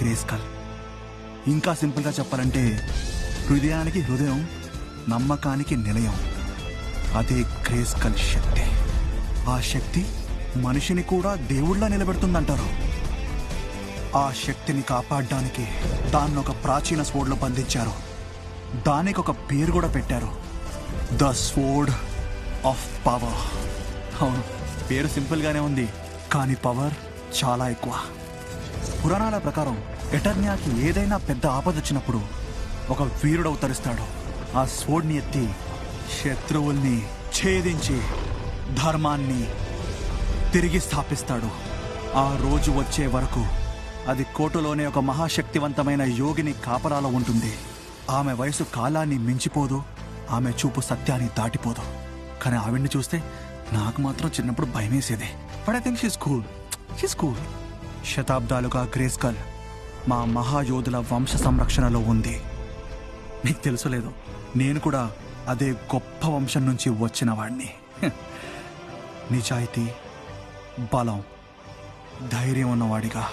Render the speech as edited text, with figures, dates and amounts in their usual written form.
గ్రేస్కల్. ఇంకా సింపుల్గా చెప్పాలంటే హృదయానికి హృదయం, నమ్మకానికి నిలయం. అదే గ్రేస్కల్ శక్తి. ఆ శక్తి మనిషిని కూడా దేవుళ్ళ నిలబెడుతుందంటారు. ఆ శక్తిని కాపాడడానికి దాన్ని ఒక ప్రాచీన స్వోర్డ్లో బంధించారు. దానికి ఒక పేరు కూడా పెట్టారు, ద స్వోర్డ్ ఆఫ్ పవర్. అవును, పేరు సింపుల్గానే ఉంది, కానీ పవర్ చాలా ఎక్కువ. పురాణాల ప్రకారం ఎటర్నియాకి ఏదైనా పెద్ద ఆపద వచ్చినప్పుడు ఒక వీరుడు అవతరిస్తాడు. ఆ స్వోర్డ్ని ఎత్తి శత్రువుల్ని ఛేదించి ధర్మాన్ని తిరిగి స్థాపిస్తాడు. ఆ రోజు వచ్చే వరకు అది కోటలోనే ఒక మహాశక్తివంతమైన యోగిని కాపలాలో ఉంటుంది. ఆమె వయసు కాలాన్ని మించిపోదు, ఆమె చూపు సత్యాన్ని దాటిపోదు. కానీ ఆవిడ్ని చూస్తే నాకు మాత్రం చిన్నప్పుడు భయమేసేది. But I think she's cool. శతాబ్దాలుగా గ్రేస్కల్ మా మహాయోధుల వంశ సంరక్షణలో ఉంది. నీకు తెలుసులేదు, నేను కూడా అదే గొప్ప వంశం నుంచి వచ్చిన వాడిని. నిజాయితీ, బలం, ధైర్యం ఉన్నవాడిగా.